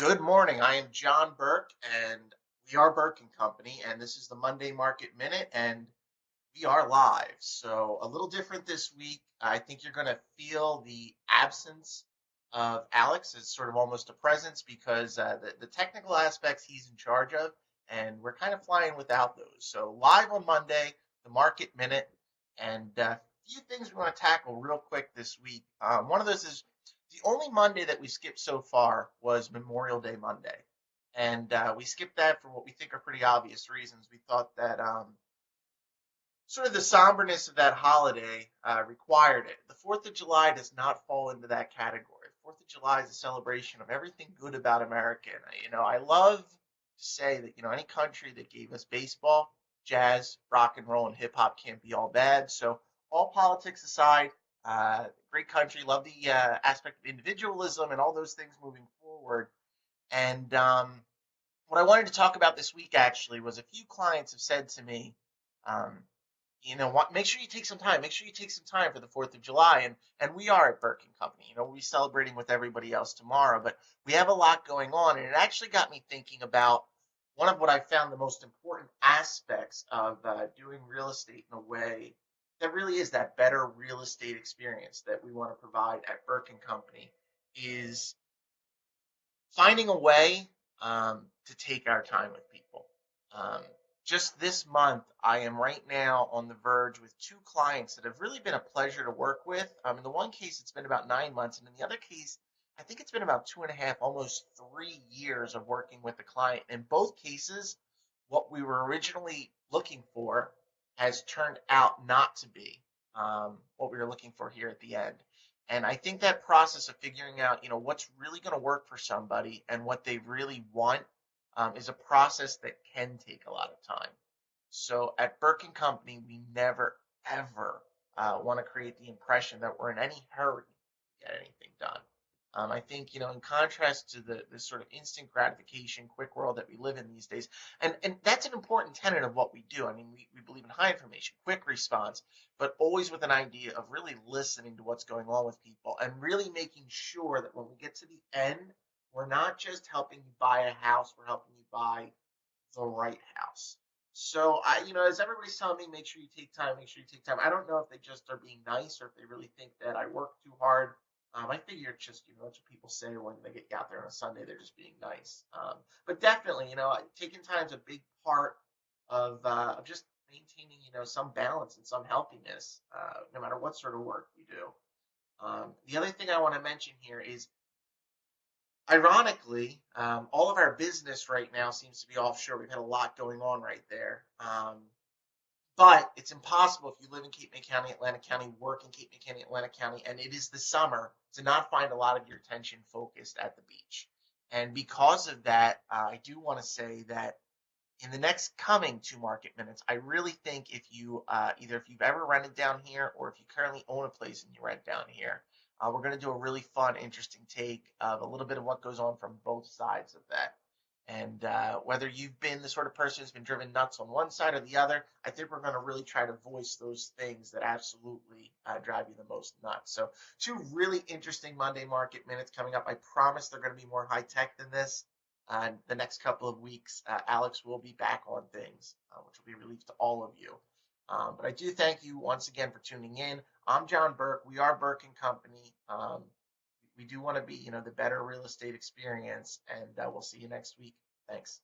Good morning. I am John Burke, and we are Burke and Company, and this is the Monday Market Minute, and we are live. So a little different this week. I think you're going to feel the absence of Alex as sort of almost a presence because the technical aspects he's in charge of, and we're kind of flying without those. So live on Monday, the Market Minute, and a few things we want to tackle real quick this week. One of those is the only Monday that we skipped so far was Memorial Day Monday. And we skipped that for what we think are pretty obvious reasons. We thought that sort of the somberness of that holiday required it. The 4th of July does not fall into that category. The 4th of July is a celebration of everything good about America. And, I love to say that, any country that gave us baseball, jazz, rock and roll, and hip hop can't be all bad. So, all politics aside, great country, love the aspect of individualism and all those things moving forward. And what I wanted to talk about this week actually was a few clients have said to me, um, what, make sure you take some time. Make sure you take some time for the 4th of July. And we are at Burke and Company. We'll be celebrating with everybody else tomorrow, but we have a lot going on. And it actually got me thinking about one of what I found the most important aspects of doing real estate in a way that really is that better real estate experience that we want to provide at Burke and Company is finding a way to take our time with people. Um, just this month, I am right now on the verge with two clients that have really been a pleasure to work with. In the one case, it's been about 9 months, and in the other case, I think it's been about 2.5, almost 3 years of working with the client. In both cases, what we were originally looking for has turned out not to be what we were looking for here at the end. And I think that process of figuring out, what's really going to work for somebody and what they really want is a process that can take a lot of time. So at Burke and Company, we never, ever want to create the impression that we're in any hurry to get anything done. I think, in contrast to the sort of instant gratification, quick world that we live in these days, and that's an important tenet of what we do. I mean, we believe in high information, quick response, but always with an idea of really listening to what's going on with people and really making sure that when we get to the end, we're not just helping you buy a house, we're helping you buy the right house. So as everybody's telling me, make sure you take time, make sure you take time. I don't know if they just are being nice or if they really think that I work too hard. I figure it's just, that's what people say when they get out there on a Sunday, they're just being nice. But definitely, taking time is a big part of just maintaining, some balance and some healthiness, no matter what sort of work you do. The other thing I want to mention here is, ironically, all of our business right now seems to be offshore. We've had a lot going on right there. But it's impossible if you live in Cape May County, Atlantic County, work in Cape May County, Atlantic County, and it is the summer to not find a lot of your attention focused at the beach. And because of that, I do want to say that in the next coming 2 market minutes, I really think if you either if you've ever rented down here or if you currently own a place and you rent down here, we're going to do a really fun, interesting take of a little bit of what goes on from both sides of that. And whether you've been the sort of person who's been driven nuts on one side or the other, I think we're going to really try to voice those things that absolutely drive you the most nuts. So, two really interesting Monday market minutes coming up. I promise they're going to be more high tech than this. The next couple of weeks, Alex will be back on things, which will be relief to all of you. But I do thank you once again for tuning in. I'm John Burke. We are Burke and Company. We do want to be, the better real estate experience, and we'll see you next week. Thanks.